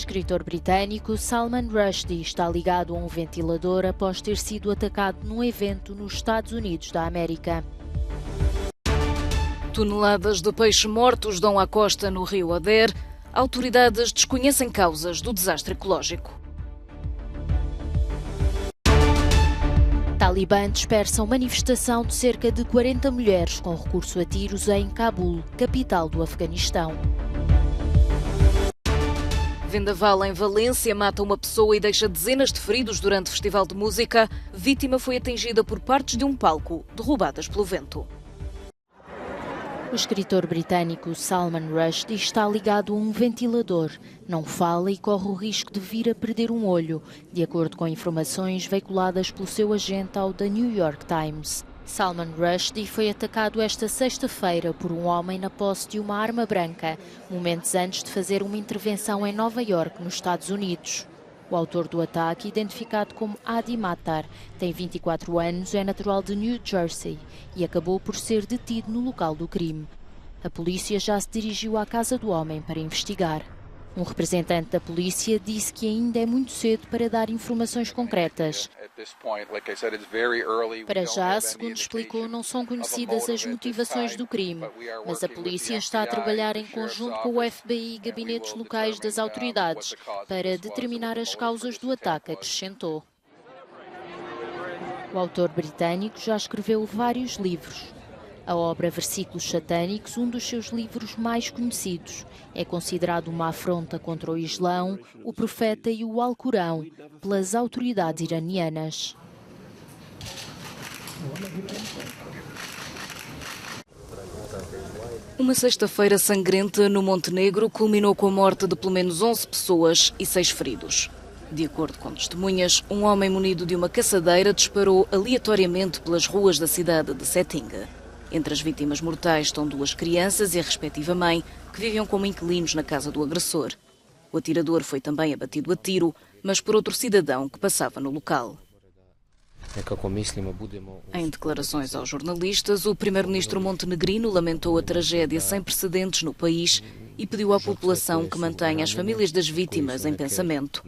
escritor britânico Salman Rushdie está ligado a um ventilador após ter sido atacado num evento nos Estados Unidos da América. Toneladas de peixe mortos dão à costa no rio Oder. Autoridades desconhecem causas do desastre ecológico. Talibã dispersa uma manifestação de cerca de 40 mulheres com recurso a tiros em Cabul, capital do Afeganistão. Vendaval em Valência mata uma pessoa e deixa dezenas de feridos durante o festival de música. Vítima foi atingida por partes de um palco, derrubadas pelo vento. O escritor britânico Salman Rushdie está ligado a um ventilador. Não fala e corre o risco de vir a perder um olho, de acordo com informações veiculadas pelo seu agente ao The New York Times. Salman Rushdie foi atacado esta sexta-feira por um homem na posse de uma arma branca, momentos antes de fazer uma intervenção em Nova York, nos Estados Unidos. O autor do ataque, identificado como Adi Matar, tem 24 anos, é natural de New Jersey e acabou por ser detido no local do crime. A polícia já se dirigiu à casa do homem para investigar. Um representante da polícia disse que ainda é muito cedo para dar informações concretas. Para já, segundo explicou, não são conhecidas as motivações do crime, mas a polícia está a trabalhar em conjunto com o FBI e gabinetes locais das autoridades para determinar as causas do ataque, acrescentou. O autor britânico já escreveu vários livros. A obra Versículos Satânicos, um dos seus livros mais conhecidos, é considerado uma afronta contra o Islão, o Profeta e o Alcorão pelas autoridades iranianas. Uma sexta-feira sangrenta no Montenegro culminou com a morte de pelo menos 11 pessoas e 6 feridos. De acordo com testemunhas, um homem munido de uma caçadeira disparou aleatoriamente pelas ruas da cidade de Cetinga. Entre as vítimas mortais estão 2 crianças e a respectiva mãe, que viviam como inquilinos na casa do agressor. O atirador foi também abatido a tiro, mas por outro cidadão que passava no local. Em declarações aos jornalistas, o primeiro-ministro montenegrino lamentou a tragédia sem precedentes no país e pediu à população que mantenha as famílias das vítimas em pensamento.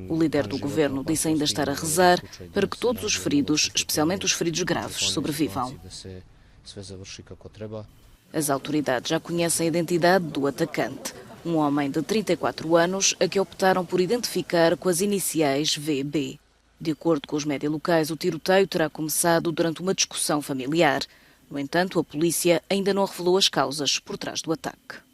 O líder do governo disse ainda estar a rezar para que todos os feridos, especialmente os feridos graves, sobrevivam. As autoridades já conhecem a identidade do atacante, um homem de 34 anos, a que optaram por identificar com as iniciais VB. De acordo com os média locais, o tiroteio terá começado durante uma discussão familiar. No entanto, a polícia ainda não revelou as causas por trás do ataque.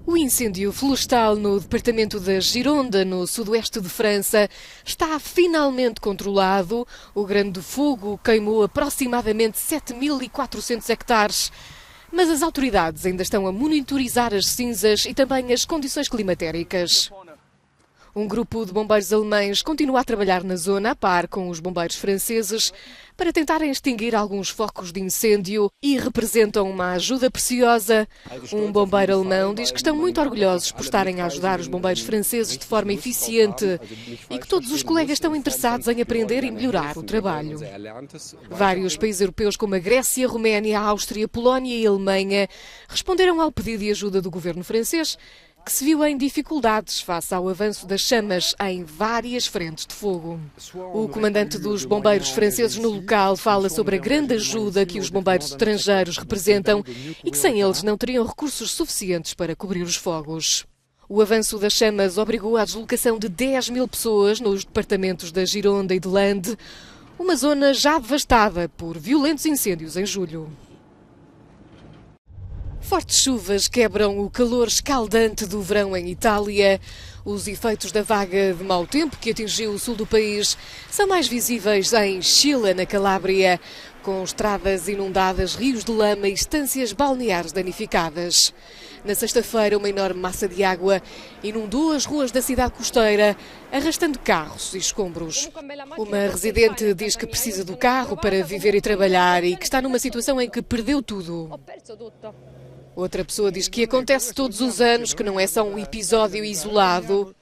O incêndio florestal no departamento da Gironde, no sudoeste de França, está finalmente controlado. O grande fogo queimou aproximadamente 7.400 hectares. Mas as autoridades ainda estão a monitorizar as cinzas e também as condições climatéricas. Um grupo de bombeiros alemães continua a trabalhar na zona, a par com os bombeiros franceses, para tentarem extinguir alguns focos de incêndio e representam uma ajuda preciosa. Um bombeiro alemão diz que estão muito orgulhosos por estarem a ajudar os bombeiros franceses de forma eficiente e que todos os colegas estão interessados em aprender e melhorar o trabalho. Vários países europeus como a Grécia, a Roménia, a Áustria, a Polónia e a Alemanha responderam ao pedido de ajuda do governo francês, que se viu em dificuldades face ao avanço das chamas em várias frentes de fogo. O comandante dos bombeiros franceses no local fala sobre a grande ajuda que os bombeiros estrangeiros representam e que sem eles não teriam recursos suficientes para cobrir os fogos. O avanço das chamas obrigou à deslocação de 10.000 pessoas nos departamentos da Gironde e de Landes, uma zona já devastada por violentos incêndios em julho. Fortes chuvas quebram o calor escaldante do verão em Itália. Os efeitos da vaga de mau tempo que atingiu o sul do país são mais visíveis em Scilla, na Calábria, com estradas inundadas, rios de lama e estâncias balneares danificadas. Na sexta-feira, uma enorme massa de água inundou as ruas da cidade costeira, arrastando carros e escombros. Uma residente diz que precisa do carro para viver e trabalhar e que está numa situação em que perdeu tudo. Outra pessoa diz que acontece todos os anos, que não é só um episódio isolado.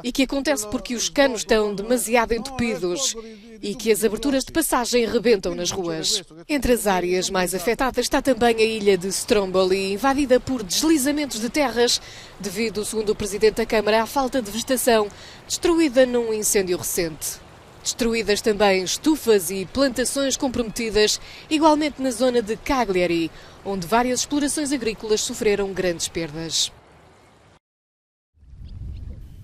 E que acontece porque os canos estão demasiado entupidos e que as aberturas de passagem rebentam nas ruas. Entre as áreas mais afetadas está também a ilha de Stromboli, invadida por deslizamentos de terras devido, segundo o Presidente da Câmara, à falta de vegetação, destruída num incêndio recente. Destruídas também estufas e plantações comprometidas, igualmente na zona de Cagliari, onde várias explorações agrícolas sofreram grandes perdas.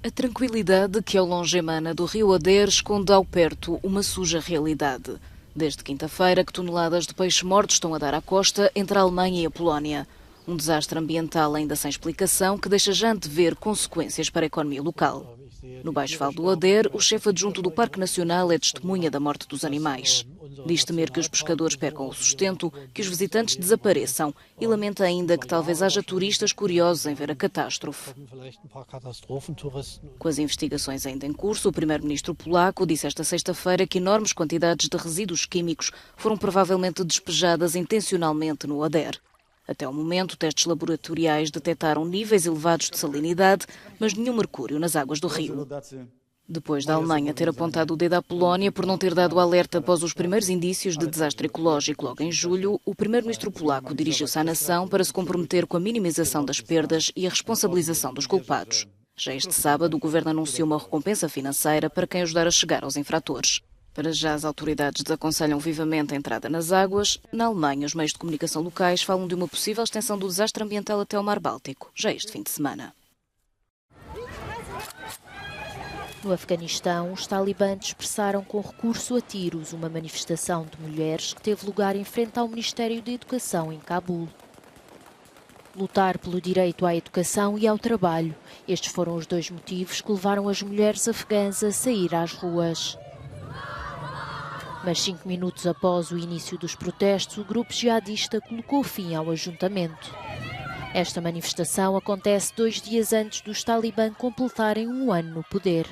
A tranquilidade que ao longe emana do rio Oder esconde ao perto uma suja realidade. Desde quinta-feira que toneladas de peixe morto estão a dar à costa entre a Alemanha e a Polónia. Um desastre ambiental ainda sem explicação que deixa já antever consequências para a economia local. No Baixo Vale do Oder, o chefe adjunto do Parque Nacional é testemunha da morte dos animais. Diz temer que os pescadores percam o sustento, que os visitantes desapareçam e lamenta ainda que talvez haja turistas curiosos em ver a catástrofe. Com as investigações ainda em curso, o primeiro-ministro polaco disse esta sexta-feira que enormes quantidades de resíduos químicos foram provavelmente despejadas intencionalmente no Oder. Até o momento, testes laboratoriais detectaram níveis elevados de salinidade, mas nenhum mercúrio nas águas do rio. Depois da Alemanha ter apontado o dedo à Polónia por não ter dado alerta após os primeiros indícios de desastre ecológico logo em julho, o primeiro-ministro polaco dirigiu-se à nação para se comprometer com a minimização das perdas e a responsabilização dos culpados. Já este sábado, o governo anunciou uma recompensa financeira para quem ajudar a chegar aos infratores. Para já, as autoridades desaconselham vivamente a entrada nas águas. Na Alemanha, os meios de comunicação locais falam de uma possível extensão do desastre ambiental até ao Mar Báltico, já este fim de semana. No Afeganistão, os talibãs dispersaram com recurso a tiros uma manifestação de mulheres que teve lugar em frente ao Ministério da Educação em Cabul. Lutar pelo direito à educação e ao trabalho. Estes foram os dois motivos que levaram as mulheres afegãs a sair às ruas. Mas 5 minutos após o início dos protestos, o grupo jihadista colocou fim ao ajuntamento. Esta manifestação acontece 2 dias antes dos talibãs completarem 1 ano no poder.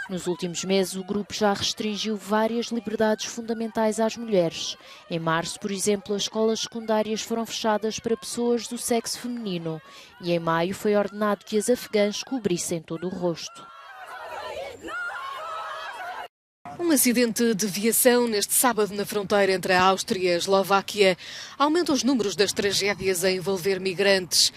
Nos últimos meses, o grupo já restringiu várias liberdades fundamentais às mulheres. Em março, por exemplo, as escolas secundárias foram fechadas para pessoas do sexo feminino e em maio foi ordenado que as afegãs cobrissem todo o rosto. Um acidente de viação neste sábado na fronteira entre a Áustria e a Eslováquia aumenta os números das tragédias a envolver migrantes.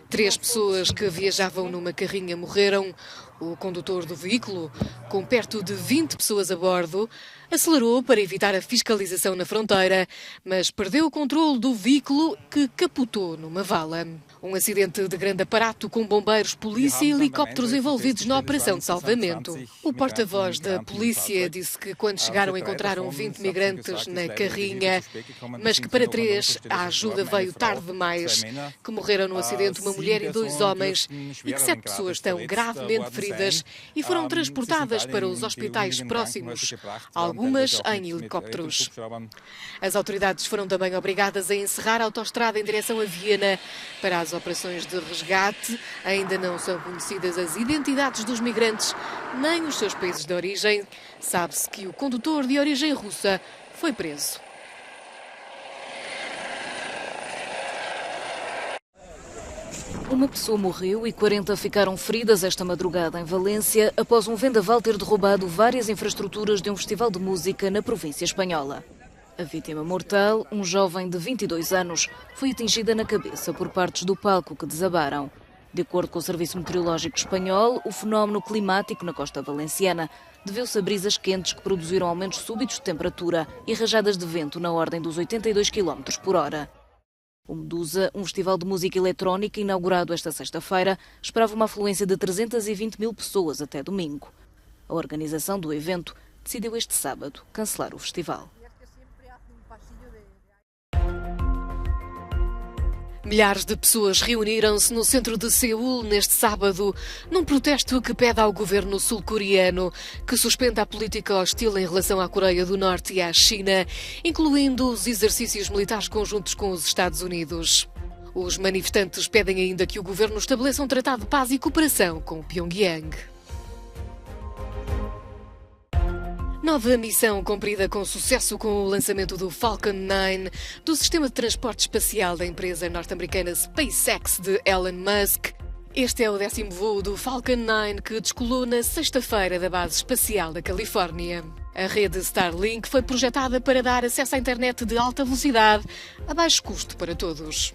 3 pessoas que viajavam numa carrinha morreram. O condutor do veículo, com perto de 20 pessoas a bordo, acelerou para evitar a fiscalização na fronteira, mas perdeu o controle do veículo que capotou numa vala. Um acidente de grande aparato com bombeiros, polícia e helicópteros envolvidos na operação de salvamento. O porta-voz da polícia disse que quando chegaram encontraram 20 migrantes na carrinha, mas que para 3 a ajuda veio tarde demais, que morreram no acidente uma mulher e 2 homens e que 7 pessoas estão gravemente feridas e foram transportadas para os hospitais próximos, algumas em helicópteros. As autoridades foram também obrigadas a encerrar a autoestrada em direção a Viena para as operações de resgate. Ainda não são conhecidas as identidades dos migrantes nem os seus países de origem. Sabe-se que o condutor de origem russa foi preso. Uma pessoa morreu e 40 ficaram feridas esta madrugada em Valência após um vendaval ter derrubado várias infraestruturas de um festival de música na província espanhola. A vítima mortal, um jovem de 22 anos, foi atingida na cabeça por partes do palco que desabaram. De acordo com o Serviço Meteorológico Espanhol, o fenómeno climático na costa valenciana deveu-se a brisas quentes que produziram aumentos súbitos de temperatura e rajadas de vento na ordem dos 82 km por hora. O Medusa, um festival de música eletrónica inaugurado esta sexta-feira, esperava uma afluência de 320 mil pessoas até domingo. A organização do evento decidiu este sábado cancelar o festival. Milhares de pessoas reuniram-se no centro de Seul neste sábado, num protesto que pede ao governo sul-coreano que suspenda a política hostil em relação à Coreia do Norte e à China, incluindo os exercícios militares conjuntos com os Estados Unidos. Os manifestantes pedem ainda que o governo estabeleça um tratado de paz e cooperação com Pyongyang. Nova missão cumprida com sucesso com o lançamento do Falcon 9, do sistema de transporte espacial da empresa norte-americana SpaceX de Elon Musk. Este é o 10º voo do Falcon 9 que descolou na sexta-feira da base espacial da Califórnia. A rede Starlink foi projetada para dar acesso à internet de alta velocidade a baixo custo para todos.